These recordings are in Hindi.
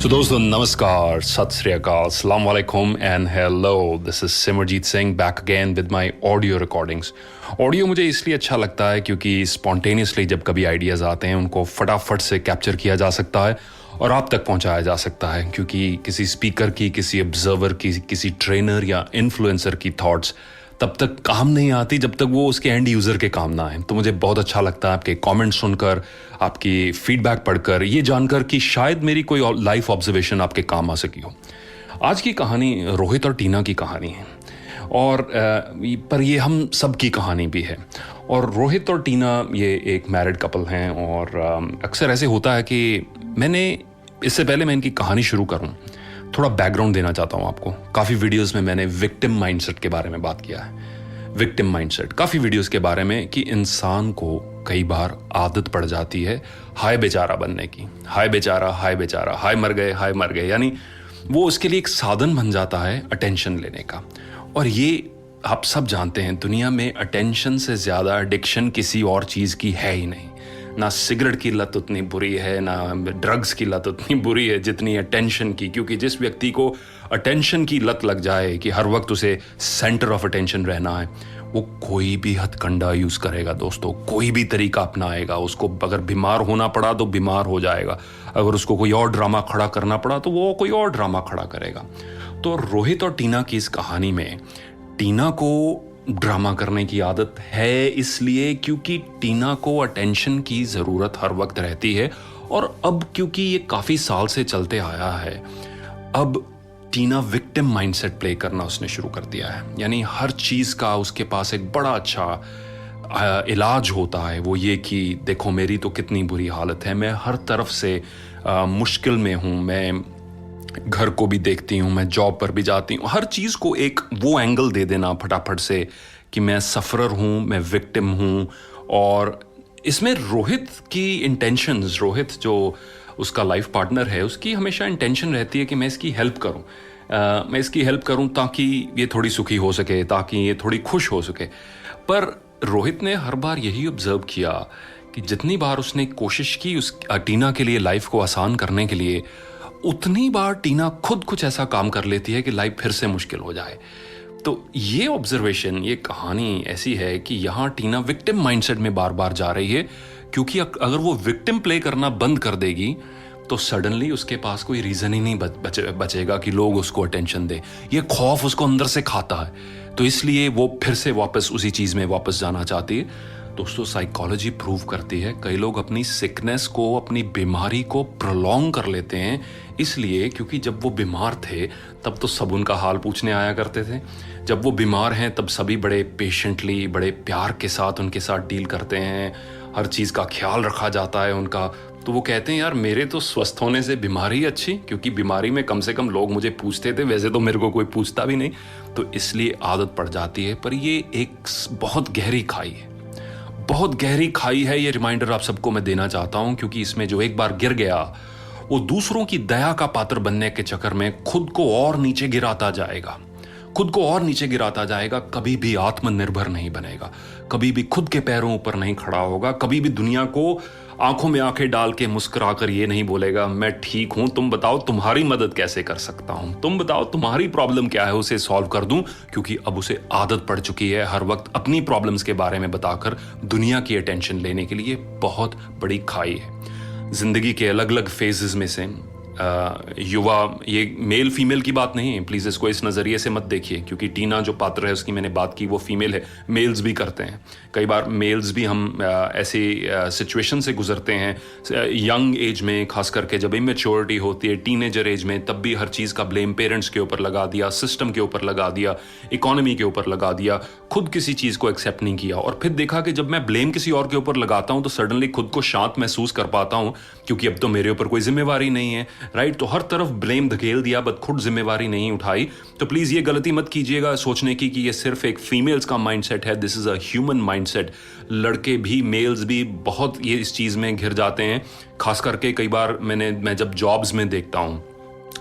तो दोस्तों नमस्कार, सत श्री अकाल, अस्सलाम वालेकुम and hello. This is Simarjeet Singh back again with my audio recordings. Audio मुझे इसलिए अच्छा लगता है क्योंकि स्पॉन्टेनियसली जब कभी आइडियाज़ आते हैं उनको फटाफट से कैप्चर किया जा सकता है और आप तक पहुंचाया जा सकता है, क्योंकि किसी स्पीकर की, किसी ऑब्जर्वर की, किसी ट्रेनर या इन्फ्लुएंसर की थॉट्स तब तक काम नहीं आती जब तक वो उसके एंड यूज़र के काम ना आए। तो मुझे बहुत अच्छा लगता है आपके कमेंट सुनकर, आपकी फीडबैक पढ़कर, ये जानकर कि शायद मेरी कोई लाइफ ऑब्जर्वेशन आपके काम आ सकी हो। आज की कहानी रोहित और टीना की कहानी है और पर ये हम सब की कहानी भी है। और रोहित और टीना ये एक मैरिड कपल हैं और अक्सर ऐसे होता है कि इससे पहले मैं इनकी कहानी शुरू करूं, थोड़ा बैकग्राउंड देना चाहता हूं आपको। काफ़ी वीडियोस में मैंने विक्टिम माइंडसेट के बारे में बात किया है। विक्टिम माइंडसेट, काफ़ी वीडियोस के बारे में कि इंसान को कई बार आदत पड़ जाती है हाय बेचारा बनने की। हाय बेचारा, हाय बेचारा, हाय मर गए, हाय मर गए, यानी वो उसके लिए एक साधन बन जाता है अटेंशन लेने का। और ये आप सब जानते हैं, दुनिया में अटेंशन से ज़्यादा एडिक्शन किसी और चीज़ की है ही नहीं। ना सिगरेट की लत उतनी बुरी है, ना ड्रग्स की लत उतनी बुरी है जितनी अटेंशन की। क्योंकि जिस व्यक्ति को अटेंशन की लत लग जाए कि हर वक्त उसे सेंटर ऑफ अटेंशन रहना है, वो कोई भी हथकंडा यूज़ करेगा दोस्तों, कोई भी तरीका अपनाएगा। उसको अगर बीमार होना पड़ा तो बीमार हो जाएगा, अगर उसको कोई और ड्रामा खड़ा करना पड़ा तो वो कोई और ड्रामा खड़ा करेगा। तो रोहित और टीना की इस कहानी में टीना को ड्रामा करने की आदत है, इसलिए क्योंकि टीना को अटेंशन की ज़रूरत हर वक्त रहती है। और अब क्योंकि ये काफ़ी साल से चलते आया है, अब टीना विक्टिम माइंडसेट प्ले करना उसने शुरू कर दिया है। यानी हर चीज़ का उसके पास एक बड़ा अच्छा इलाज होता है, वो ये कि देखो मेरी तो कितनी बुरी हालत है, मैं हर तरफ से मुश्किल में हूँ, मैं घर को भी देखती हूँ, मैं जॉब पर भी जाती हूँ, हर चीज़ को एक वो एंगल दे देना फटाफट से कि मैं सफ़रर हूँ, मैं विक्टिम हूँ। और इसमें रोहित की इंटेंशंस, रोहित जो उसका लाइफ पार्टनर है, उसकी हमेशा इंटेंशन रहती है कि मैं इसकी हेल्प करूँ, मैं इसकी हेल्प करूँ ताकि ये थोड़ी सुखी हो सके, ताकि ये थोड़ी खुश हो सके। पर रोहित ने हर बार यही ऑब्जर्व किया कि जितनी बार उसने कोशिश की उस टीना के लिए लाइफ को आसान करने के लिए, उतनी बार टीना खुद कुछ ऐसा काम कर लेती है कि लाइफ फिर से मुश्किल हो जाए। तो ये ऑब्जर्वेशन, ये कहानी ऐसी है कि यहाँ टीना विक्टिम माइंडसेट में बार बार जा रही है, क्योंकि अगर वो विक्टिम प्ले करना बंद कर देगी तो सडनली उसके पास कोई रीज़न ही नहीं बचेगा कि लोग उसको अटेंशन दें। ये खौफ उसको अंदर से खाता है, तो इसलिए वो फिर से वापस उसी चीज़ में वापस जाना चाहती है। दोस्तों साइकोलॉजी प्रूव करती है कई लोग अपनी सिकनेस को, अपनी बीमारी को प्रोलॉन्ग कर लेते हैं, इसलिए क्योंकि जब वो बीमार थे तब तो सब उनका हाल पूछने आया करते थे। जब वो बीमार हैं तब सभी बड़े पेशेंटली, बड़े प्यार के साथ उनके साथ डील करते हैं, हर चीज़ का ख्याल रखा जाता है उनका। तो वो कहते हैं यार मेरे तो स्वस्थ होने से बीमारी अच्छी, क्योंकि बीमारी में कम से कम लोग मुझे पूछते थे, वैसे तो मेरे को कोई पूछता भी नहीं। तो इसलिए आदत पड़ जाती है। पर ये एक बहुत गहरी खाई है, बहुत गहरी खाई है। ये रिमाइंडर आप सबको मैं देना चाहता हूं, क्योंकि इसमें जो एक बार गिर गया वो दूसरों की दया का पात्र बनने के चक्कर में खुद को और नीचे गिराता जाएगा, खुद को और नीचे गिराता जाएगा, कभी भी आत्मनिर्भर नहीं बनेगा, कभी भी खुद के पैरों ऊपर नहीं खड़ा होगा, कभी भी दुनिया को आंखों में आंखें डाल के मुस्कुराकर ये नहीं बोलेगा मैं ठीक हूं, तुम बताओ तुम्हारी मदद कैसे कर सकता हूं, तुम बताओ तुम्हारी प्रॉब्लम क्या है, उसे सॉल्व कर दूं। क्योंकि अब उसे आदत पड़ चुकी है हर वक्त अपनी प्रॉब्लम्स के बारे में बताकर दुनिया की अटेंशन लेने के लिए। बहुत बड़ी खाई है। जिंदगी के अलग अलग फेजेस में से युवा, ये मेल फीमेल की बात नहीं है, प्लीज़ इसको इस नज़रिए से मत देखिए, क्योंकि टीना जो पात्र है उसकी मैंने बात की वो फीमेल है। मेल्स भी करते हैं, कई बार मेल्स भी हम ऐसी सिचुएशन से गुजरते हैं यंग एज में, खास करके जब इमेच्योरिटी होती है, टीनेजर एज में, तब भी हर चीज़ का ब्लेम पेरेंट्स के ऊपर लगा दिया, सिस्टम के ऊपर लगा दिया, इकोनॉमी के ऊपर लगा दिया, खुद किसी चीज़ को एक्सेप्ट नहीं किया। और फिर देखा कि जब मैं ब्लेम किसी और के ऊपर लगाता हूँ तो सडनली खुद को शांत महसूस कर पाता हूँ, क्योंकि अब तो मेरे ऊपर कोई जिम्मेवारी नहीं है, राइट। तो हर तरफ ब्लेम धकेल दिया, बट खुद जिम्मेवारी नहीं उठाई। तो प्लीज ये गलती मत कीजिएगा सोचने की कि ये सिर्फ एक फीमेल्स का माइंडसेट है। This is a human mindset. लड़के भी, मेल्स भी बहुत ये इस चीज में घिर जाते हैं। खास करके कई बार मैं जब जॉब्स में देखता हूँ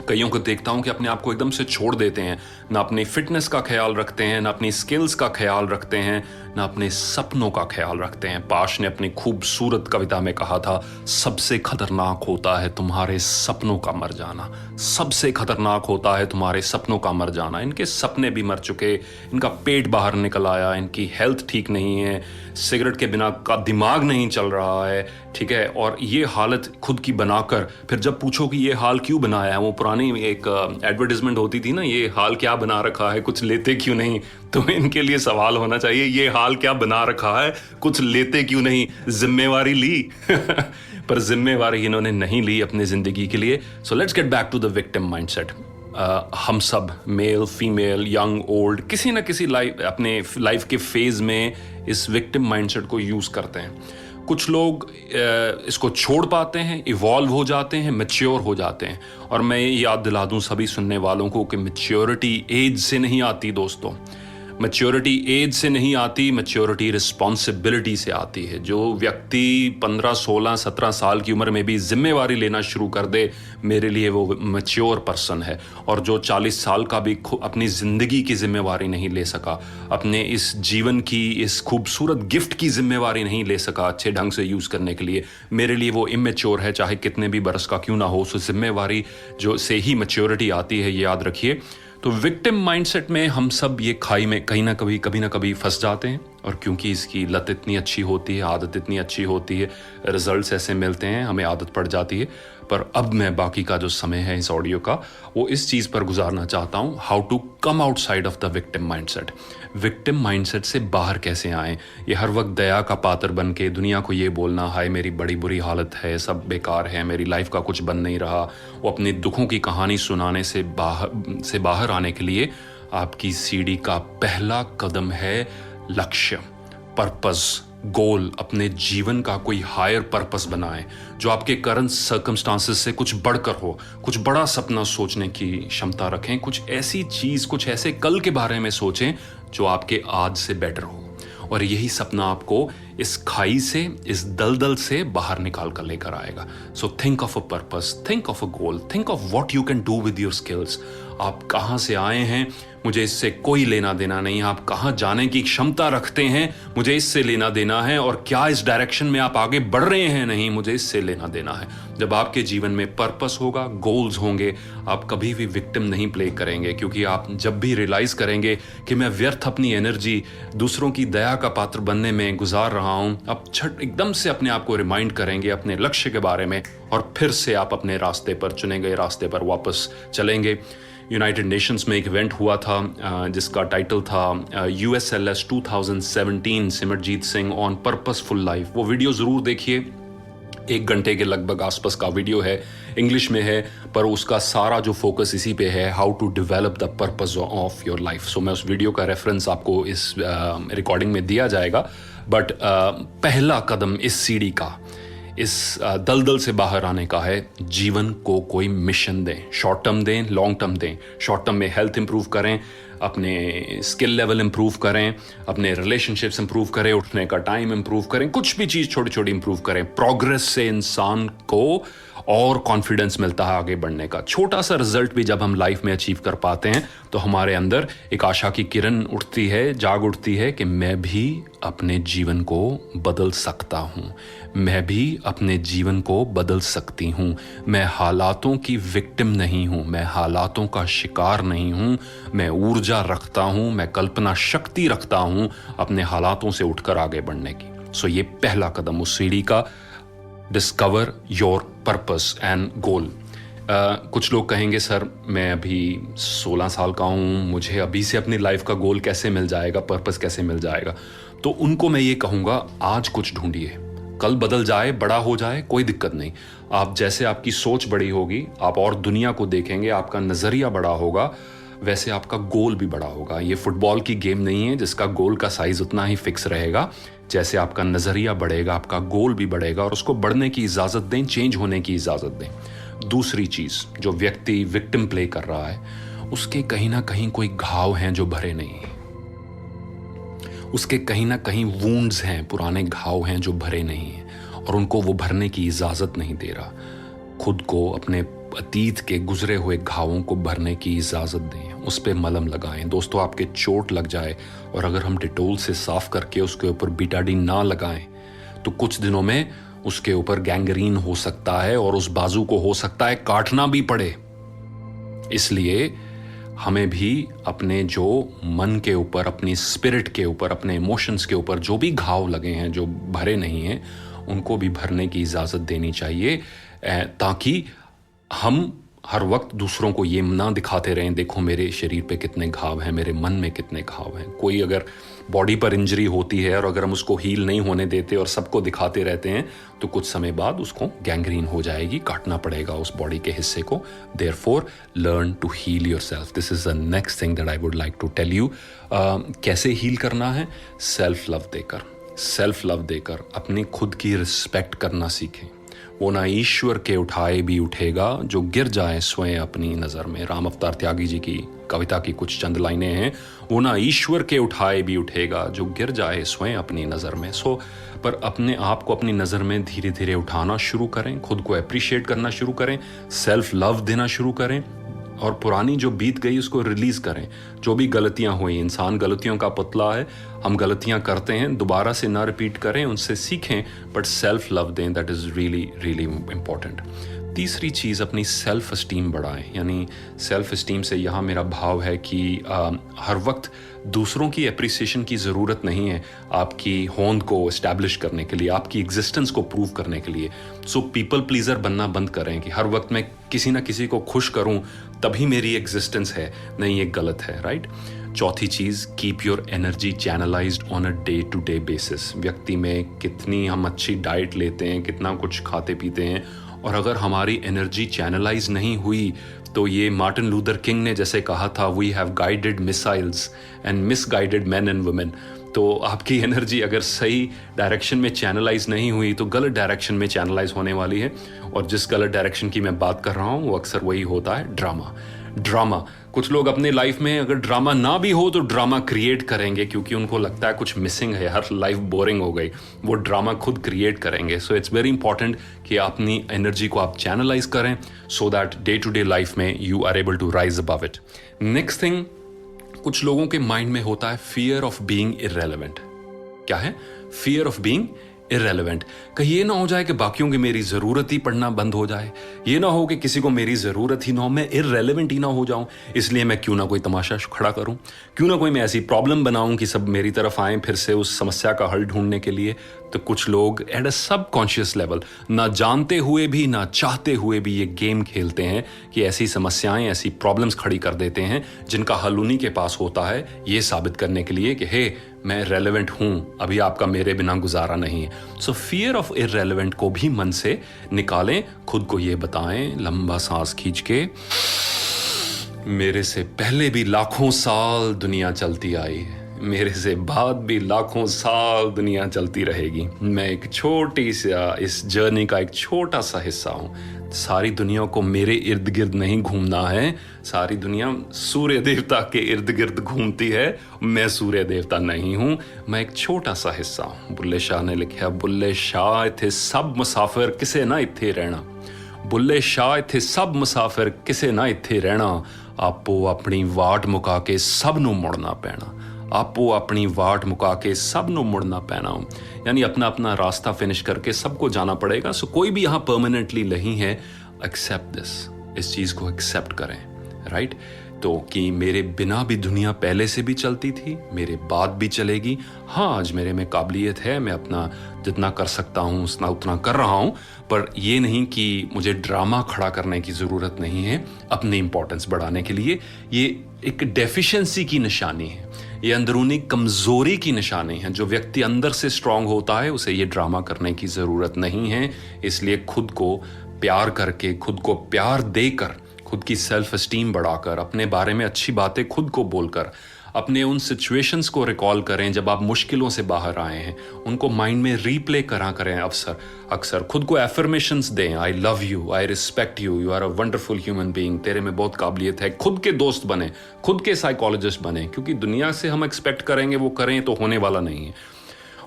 कईयों को देखता हूं कि अपने आप को एकदम से छोड़ देते हैं, ना अपनी फिटनेस का ख्याल रखते हैं, ना अपनी स्किल्स का ख्याल रखते हैं, ना अपने सपनों का ख्याल रखते हैं। पाश ने अपनी खूबसूरत कविता में कहा था, सबसे खतरनाक होता है तुम्हारे सपनों का मर जाना। सबसे खतरनाक होता है तुम्हारे सपनों का मर जाना। इनके सपने भी मर चुके, इनका पेट बाहर निकल आया, इनकी हेल्थ ठीक नहीं है, सिगरेट के बिना का दिमाग नहीं चल रहा है, ठीक है। और ये हालत खुद की बनाकर फिर जब पूछो कि ये हाल क्यों बनाया है, वो पुरानी एक एडवर्टाइजमेंट होती थी ना, ये हाल क्या बना रखा है, कुछ लेते क्यों नहीं। तो इनके लिए सवाल होना चाहिए, ये हाल क्या बना रखा है, कुछ लेते क्यों नहीं, जिम्मेवारी ली। पर जिम्मेवारी इन्होंने नहीं ली अपनी जिंदगी के लिए। So let's get back to the victim mindset. हम सब मेल फीमेल यंग ओल्ड किसी ना किसी अपने लाइफ के फेज में इस विक्टिम माइंडसेट को यूज करते हैं। कुछ लोग इसको छोड़ पाते हैं, इवॉल्व हो जाते हैं, मैच्योर हो जाते हैं। और मैं ये याद दिला दूं सभी सुनने वालों को कि मैच्योरिटी एज से नहीं आती दोस्तों। मैच्योरिटी एज से नहीं आती, मैच्योरिटी रिस्पॉन्सिबिलिटी से आती है। जो व्यक्ति 15, 16, 17 साल की उम्र में भी जिम्मेवारी लेना शुरू कर दे, मेरे लिए वो मैच्योर पर्सन है। और जो 40 साल का भी अपनी ज़िंदगी की जिम्मेवारी नहीं ले सका, अपने इस जीवन की इस खूबसूरत गिफ्ट की जिम्मेवारी नहीं ले सका अच्छे ढंग से यूज़ करने के लिए, मेरे लिए वो इमेच्योर है, चाहे कितने भी बरस का क्यों ना हो। उस जिम्मेवारी जो से ही मैच्योरिटी आती है, ये याद रखिए। तो विक्टिम माइंडसेट में हम सब ये खाई में कहीं ना कभी फंस जाते हैं। और क्योंकि इसकी लत इतनी अच्छी होती है, आदत इतनी अच्छी होती है, रिजल्ट्स ऐसे मिलते हैं, हमें आदत पड़ जाती है। पर अब मैं बाकी का जो समय है इस ऑडियो का, वो इस चीज़ पर गुजारना चाहता हूँ, how to come outside of the victim mindset. Victim mindset से बाहर कैसे आएँ। ये हर वक्त दया का पात्र बन के दुनिया को ये बोलना, हाय मेरी बड़ी बुरी हालत है, सब बेकार है, मेरी लाइफ का कुछ बन नहीं रहा। वो अपने दुखों की कहानी सुनाने से बाहर आने के लिए आपकी सीढ़ी का पहला कदम है लक्ष्य, पर्पस, गोल। अपने जीवन का कोई हायर पर्पस बनाएं जो आपके करंट सर्कमस्टांसेस से कुछ बढ़कर हो। कुछ बड़ा सपना सोचने की क्षमता रखें। कुछ ऐसी चीज, कुछ ऐसे कल के बारे में सोचें जो आपके आज से बेटर हो। और यही सपना आपको इस खाई से, इस दलदल से बाहर निकाल कर लेकर आएगा। So think of a purpose, think of a goal, think of what you can do with your skills. आप कहाँ से आए हैं, मुझे इससे कोई लेना देना नहीं। आप कहाँ जाने की क्षमता रखते हैं, मुझे इससे लेना देना है। और क्या इस डायरेक्शन में आप आगे बढ़ रहे हैं, नहीं, मुझे इससे लेना देना है। जब आपके जीवन में पर्पस होगा, गोल्स होंगे, आप कभी भी विक्टिम नहीं प्ले करेंगे। क्योंकि आप जब भी रियलाइज करेंगे कि मैं व्यर्थ अपनी एनर्जी दूसरों की दया का पात्र बनने में गुजार रहा हूं, आप एकदम से अपने आप को रिमाइंड करेंगे अपने लक्ष्य के बारे में, और फिर से आप अपने रास्ते पर, चुने गए रास्ते पर वापस चलेंगे। यूनाइटेड नेशंस में एक इवेंट हुआ था जिसका टाइटल था USLS 2017 Simarjeet Singh on purposeful life. वो वीडियो ज़रूर देखिए, 1 घंटे के लगभग आसपास का वीडियो है, इंग्लिश में है, पर उसका सारा जो फोकस इसी पे है, how to develop the purpose of your life. So मैं उस वीडियो का रेफरेंस आपको इस रिकॉर्डिंग में दिया जाएगा। बट पहला कदम इस सीढ़ी का, इस दलदल से बाहर आने का है, जीवन को कोई मिशन दें। शॉर्ट टर्म दें, लॉन्ग टर्म दें। शॉर्ट टर्म में हेल्थ इंप्रूव करें, अपने स्किल लेवल इंप्रूव करें, अपने रिलेशनशिप्स इंप्रूव करें, उठने का टाइम इंप्रूव करें, कुछ भी चीज़ छोटी छोटी इंप्रूव करें। प्रोग्रेस से इंसान को और कॉन्फिडेंस मिलता है आगे बढ़ने का। छोटा सा रिजल्ट भी जब हम लाइफ में अचीव कर पाते हैं तो हमारे अंदर एक आशा की किरण उठती है, जाग उठती है कि मैं भी अपने जीवन को बदल सकता हूँ, मैं भी अपने जीवन को बदल सकती हूँ। मैं हालातों की विक्टिम नहीं हूँ, मैं हालातों का शिकार नहीं हूँ। मैं ऊर्जा रखता हूँ, मैं कल्पना शक्ति रखता हूँ अपने हालातों से उठकर आगे बढ़ने की। सो ये पहला कदम उस सीढ़ी का, डिस्कवर योर पर्पस एंड गोल। कुछ लोग कहेंगे सर मैं अभी 16 साल का हूँ, मुझे अभी से अपनी लाइफ का गोल कैसे मिल जाएगा, पर्पस कैसे मिल जाएगा। तो उनको मैं ये कहूँगा, आज कुछ ढूंढिए, कल बदल जाए, बड़ा हो जाए, कोई दिक्कत नहीं। आप जैसे आपकी सोच बड़ी होगी, आप और दुनिया को देखेंगे, आपका नज़रिया बड़ा होगा, वैसे आपका गोल भी बड़ा होगा। ये फुटबॉल की गेम नहीं है जिसका गोल का साइज उतना ही फिक्स रहेगा। जैसे आपका नज़रिया बढ़ेगा, आपका गोल भी बढ़ेगा, और उसको बढ़ने की इजाज़त दें, चेंज होने की इजाज़त दें। दूसरी चीज़, जो व्यक्ति विक्टिम प्ले कर रहा है, उसके कहीं ना कहीं कोई घाव हैं जो भरे नहीं हैं, उसके कहीं ना कहीं वूंड्स हैं, पुराने घाव हैं जो भरे नहीं हैं, और उनको वो भरने की इजाज़त नहीं दे रहा। खुद को, अपने अतीत के गुजरे हुए घावों को भरने की इजाज़त दें, उस पर मलहम लगाएं। दोस्तों, आपके चोट लग जाए और अगर हम डिटोल से साफ करके उसके ऊपर बीटाडीन ना लगाएं तो कुछ दिनों में उसके ऊपर गैंग्रीन हो सकता है और उस बाजू को हो सकता है काटना भी पड़े। इसलिए हमें भी अपने जो मन के ऊपर, अपनी स्पिरिट के ऊपर, अपने इमोशंस के ऊपर जो भी घाव लगे हैं, जो भरे नहीं हैं, उनको भी भरने की इजाज़त देनी चाहिए, ताकि हम हर वक्त दूसरों को ये ना दिखाते रहें, देखो मेरे शरीर पे कितने घाव हैं, मेरे मन में कितने घाव हैं। कोई अगर बॉडी पर इंजरी होती है और अगर हम उसको हील नहीं होने देते और सबको दिखाते रहते हैं तो कुछ समय बाद उसको गैंग्रीन हो जाएगी, काटना पड़ेगा उस बॉडी के हिस्से को। Therefore learn to heal yourself. This is the next thing that I would like to tell you. कैसे हील करना है? सेल्फ लव देकर, सेल्फ लव देकर अपनी खुद की रिस्पेक्ट करना सीखें। वो ना ईश्वर के उठाए भी उठेगा जो गिर जाए स्वयं अपनी नज़र में। राम अवतार त्यागी जी की कविता की कुछ चंद लाइनें हैं। वो ना ईश्वर के उठाए भी उठेगा जो गिर जाए स्वयं अपनी नज़र में। पर अपने आप को अपनी नज़र में धीरे धीरे उठाना शुरू करें, खुद को अप्रिशिएट करना शुरू करें, सेल्फ लव देना शुरू करें और पुरानी जो बीत गई उसको रिलीज़ करें। जो भी गलतियां हुई, इंसान गलतियों का पुतला है, हम गलतियां करते हैं, दोबारा से ना रिपीट करें, उनसे सीखें, बट सेल्फ लव दें। That is really really important. तीसरी चीज़, अपनी सेल्फ इस्टीम बढ़ाएं। यानी सेल्फ इस्टीम से यहाँ मेरा भाव है कि हर वक्त दूसरों की अप्रिसिएशन की ज़रूरत नहीं है आपकी होंद को इस्टेब्लिश करने के लिए, आपकी एग्जिस्टेंस को प्रूव करने के लिए। सो पीपल प्लीज़र बनना बंद करें कि हर वक्त मैं किसी ना किसी को खुश करूं तभी मेरी एग्जिस्टेंस है। नहीं, ये गलत है, राइट। चौथी चीज़, keep your energy channelized on a day to day basis. व्यक्ति में कितनी हम अच्छी डाइट लेते हैं, कितना कुछ खाते पीते हैं, और अगर हमारी एनर्जी चैनलाइज नहीं हुई तो ये मार्टिन लूथर किंग ने जैसे कहा था, we have guided missiles and misguided man and women. तो आपकी एनर्जी अगर सही डायरेक्शन में चैनलाइज नहीं हुई तो गलत डायरेक्शन में चैनलाइज होने वाली है। और जिस गलत डायरेक्शन की मैं बात कर रहा हूँ वो अक्सर वही होता है, ड्रामा। कुछ लोग अपने लाइफ में अगर ड्रामा ना भी हो तो ड्रामा क्रिएट करेंगे क्योंकि उनको लगता है कुछ मिसिंग है, हर लाइफ बोरिंग हो गई, वो ड्रामा खुद क्रिएट करेंगे। सो इट्स वेरी इंपॉर्टेंट कि अपनी एनर्जी को आप चैनलाइज करें so that day to day life में you are able to rise above it. Next thing, कुछ लोगों के माइंड में होता है फियर ऑफ बीइंग इररेलेवेंट। क्या है? Fear of being irrelevant. कहीं ये ना हो जाए कि बाकियों की मेरी ज़रूरत ही पड़ना बंद हो जाए, ये ना हो कि किसी को मेरी ज़रूरत ही ना हो, मैं इररेलेवेंट ही ना हो जाऊं, इसलिए मैं क्यों ना कोई तमाशा खड़ा करूं, क्यों ना कोई मैं ऐसी प्रॉब्लम बनाऊं कि सब मेरी तरफ आएं फिर से उस समस्या का हल ढूंढने के लिए। तो कुछ लोग एट अ सबकॉन्शियस लेवल, ना जानते हुए भी ना चाहते हुए भी ये गेम खेलते हैं कि ऐसी समस्याएं, ऐसी प्रॉब्लम्स खड़ी कर देते हैं जिनका हल उन्हीं के पास होता है, ये साबित करने के लिए कि हे मैं रेलेवेंट हूं, अभी आपका मेरे बिना गुजारा नहीं है। सो फियर ऑफ इररेलेवेंट को भी मन से निकालें, खुद को ये बताएं लंबा सांस खींच के, मेरे से पहले भी लाखों साल दुनिया चलती आई है, मेरे से बाद भी लाखों साल दुनिया चलती रहेगी, मैं एक छोटी सा इस जर्नी का एक छोटा सा हिस्सा हूँ। सारी दुनिया को मेरे इर्द गिर्द नहीं घूमना है, सारी दुनिया सूर्य देवता के इर्द गिर्द घूमती है, मैं सूर्य देवता नहीं हूँ, मैं एक छोटा सा हिस्सा हूँ। बुल्ले शाह ने लिखा, बुल्ले शाह इत्थे सब मुसाफिर किसे ना इत्थे रहना, बुल्ले शाह इत्थे सब मुसाफिर किसे ना इत्थे रहना, आपो अपनी वाट मुका के सब नू मुड़ना पैना, आपो अपनी वाट मुका के सब नू मुड़ना पैना। यानी अपना अपना रास्ता फिनिश करके सबको जाना पड़ेगा। सो कोई भी यहाँ परमानेंटली नहीं है। एक्सेप्ट दिस, इस चीज़ को एक्सेप्ट करें, राइट। तो कि मेरे बिना भी दुनिया पहले से भी चलती थी, मेरे बाद भी चलेगी। हाँ, आज मेरे में काबिलियत है, मैं अपना जितना कर सकता हूँ उतना कर रहा हूँ, पर ये नहीं कि मुझे ड्रामा खड़ा करने की ज़रूरत नहीं है अपनी इम्पोर्टेंस बढ़ाने के लिए। ये एक डेफिशिएंसी की निशानी है, ये अंदरूनी कमज़ोरी की निशानी है। जो व्यक्ति अंदर से स्ट्रांग होता है उसे ये ड्रामा करने की ज़रूरत नहीं है। इसलिए खुद को प्यार करके, खुद को प्यार देकर, खुद की सेल्फ एस्टीम बढ़ाकर, अपने बारे में अच्छी बातें खुद को बोलकर, अपने उन सिचुएशंस को रिकॉल करें जब आप मुश्किलों से बाहर आए हैं, उनको माइंड में रीप्ले करा करें। अक्सर खुद को एफर्मेशंस दें, I love you, I respect you, you are a wonderful human being, तेरे में बहुत काबिलियत है। खुद के दोस्त बने, खुद के साइकोलॉजिस्ट बने, क्योंकि दुनिया से हम एक्सपेक्ट करेंगे वो करें तो होने वाला नहीं है।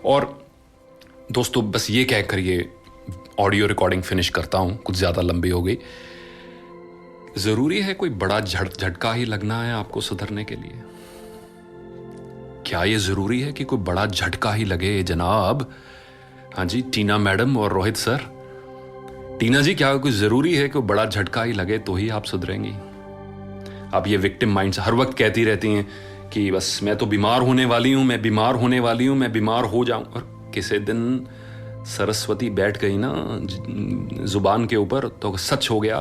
और दोस्तों, बस ये कहकर ये ऑडियो रिकॉर्डिंग फिनिश करता हूँ, कुछ ज़्यादा लंबी हो गई। जरूरी है कोई बड़ा झटका ही लगना है आपको सुधरने के लिए? क्या ये जरूरी है कि कोई बड़ा झटका ही लगे जनाब? हाँ जी, टीना मैडम और रोहित सर। टीना जी, क्या कोई जरूरी है कि बड़ा झटका ही लगे तो ही आप सुधरेंगी? आप ये विक्टिम माइंड से हर वक्त कहती रहती हैं कि बस मैं तो बीमार होने वाली हूं, मैं बीमार होने वाली हूं, मैं बीमार हो जाऊं। और किसी दिन सरस्वती बैठ गई ना जुबान के ऊपर तो सच हो गया,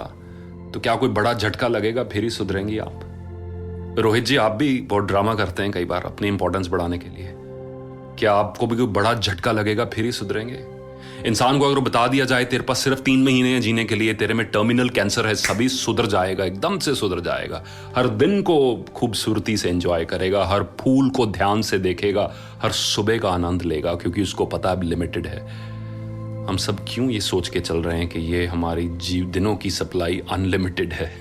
तो क्या कोई बड़ा झटका लगेगा फिर ही सुधरेंगी आप? रोहित जी, आप भी बहुत ड्रामा करते हैं कई बार अपनी इंपॉर्टेंस बढ़ाने के लिए। क्या आपको भी कोई बड़ा झटका लगेगा फिर ही सुधरेंगे? इंसान को अगर बता दिया जाए तेरे पास सिर्फ 3 महीने हैं जीने के लिए, तेरे में टर्मिनल कैंसर है, सभी सुधर जाएगा, एकदम से सुधर जाएगा, हर दिन को खूबसूरती से एंजॉय करेगा, हर फूल को ध्यान से देखेगा, हर सुबह का आनंद लेगा, क्योंकि उसको पता है लिमिटेड है। हम सब क्यों ये सोच के चल रहे हैं कि ये हमारी दिनों की सप्लाई अनलिमिटेड है?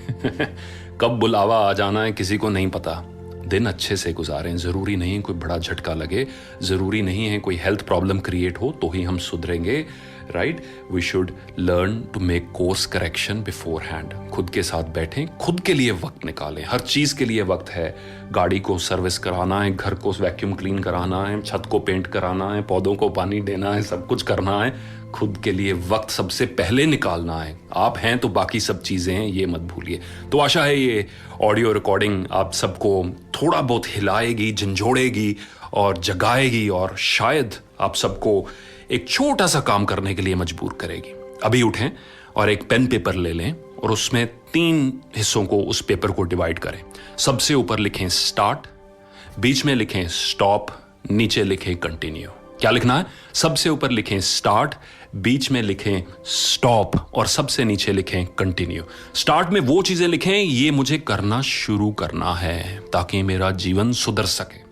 कब बुलावा आ जाना है किसी को नहीं पता। दिन अच्छे से गुजारें, जरूरी नहीं कोई बड़ा झटका लगे, जरूरी नहीं है कोई हेल्थ प्रॉब्लम क्रिएट हो तो ही हम सुधरेंगे, right? We should learn to make course correction beforehand. खुद के साथ बैठें, खुद के लिए वक्त निकालें, हर चीज के लिए वक्त है। गाड़ी को सर्विस कराना है, घर को वैक्यूम क्लीन कराना है, छत को पेंट कराना है, पौधों को पानी देना है, सब कुछ करना है। खुद के लिए वक्त सबसे पहले निकालना है। आप हैं तो बाकी सब चीजें हैं, ये मत भूलिए। तो आशा है ये ऑडियो रिकॉर्डिंग आप सबको थोड़ा बहुत हिलाएगी, झंझोड़ेगी और जगाएगी, और शायद आप सबको एक छोटा सा काम करने के लिए मजबूर करेगी। अभी उठें और एक पेन पेपर ले लें और उसमें 3 हिस्सों को, उस पेपर को डिवाइड करें। सबसे ऊपर लिखें स्टार्ट, बीच में लिखें स्टॉप, नीचे लिखें कंटिन्यू। क्या लिखना है? सबसे ऊपर लिखें स्टार्ट, बीच में लिखें स्टॉप और सबसे नीचे लिखें कंटिन्यू। स्टार्ट में वो चीजें लिखें ये मुझे करना शुरू करना है ताकि मेरा जीवन सुधर सके।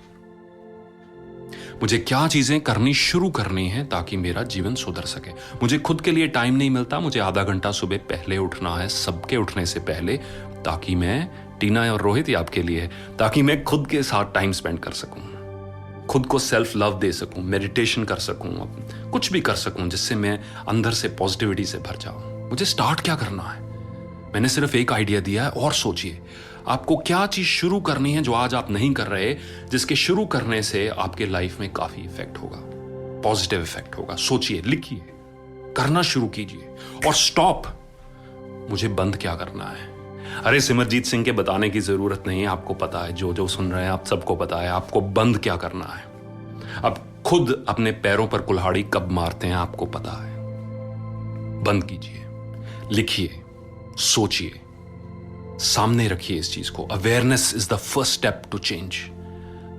मुझे क्या चीजें करनी शुरू करनी है ताकि मेरा जीवन सुधर सके। मुझे खुद के लिए टाइम नहीं मिलता, मुझे आधा घंटा सुबह पहले उठना है, सबके उठने से पहले, ताकि मैं, टीना और रोहित ही आपके लिए, ताकि मैं खुद के साथ टाइम स्पेंड कर सकूं, खुद को सेल्फ लव दे सकूं, मेडिटेशन कर सकूं, कुछ भी कर सकूं जिससे मैं अंदर से पॉजिटिविटी से भर जाऊं। मुझे स्टार्ट क्या करना है? मैंने सिर्फ एक आइडिया दिया है, और सोचिए आपको क्या चीज शुरू करनी है जो आज आप नहीं कर रहे, जिसके शुरू करने से आपके लाइफ में काफी इफेक्ट होगा, पॉजिटिव इफेक्ट होगा। सोचिए, लिखिए, करना शुरू कीजिए। और स्टॉप, मुझे बंद क्या करना है? अरे सिमरजीत सिंह के बताने की जरूरत नहीं है, आपको पता है, जो जो सुन रहे हैं आप सबको पता है आपको बंद क्या करना है। अब खुद अपने पैरों पर कुल्हाड़ी कब मारते हैं आपको पता है। बंद कीजिए, लिखिए, सोचिए, सामने रखिए इस चीज को। Awareness is the first step to change.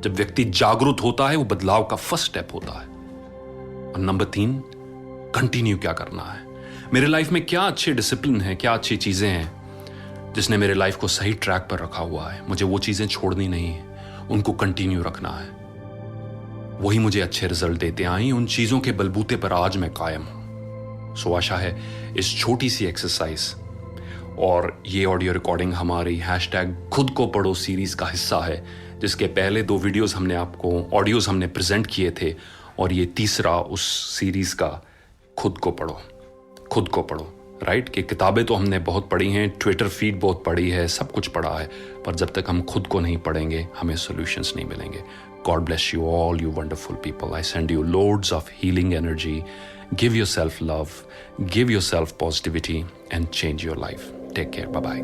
जब व्यक्ति जागरूक होता है वो बदलाव का फर्स्ट स्टेप होता है। और नंबर 3, कंटिन्यू क्या करना है। मेरे लाइफ में क्या अच्छे डिसिप्लिन है, क्या अच्छी चीजें हैं जिसने मेरे लाइफ को सही ट्रैक पर रखा हुआ है। मुझे वो चीजें छोड़नी नहीं है, उनको कंटिन्यू रखना है। वही मुझे अच्छे रिजल्ट देते आई, उन चीजों के बलबूते पर आज मैं कायम हूं। सो आशा है इस छोटी सी एक्सरसाइज और ये ऑडियो रिकॉर्डिंग हमारी #खुद को पढ़ो सीरीज का हिस्सा है, जिसके पहले 2 वीडियोस हमने आपको, ऑडियोज हमने प्रेजेंट किए थे, और ये तीसरा उस सीरीज का खुद को पढ़ो, खुद को पढ़ो, राइट? कि किताबें तो हमने बहुत पढ़ी हैं, ट्विटर फीड बहुत पढ़ी है, सब कुछ पढ़ा है, पर जब तक हम खुद को नहीं पढ़ेंगे हमें सॉल्यूशंस नहीं मिलेंगे। God bless you all, you wonderful people. I send you loads of healing energy. Give yourself love, give yourself positivity, and change your life. Take care. Bye-bye.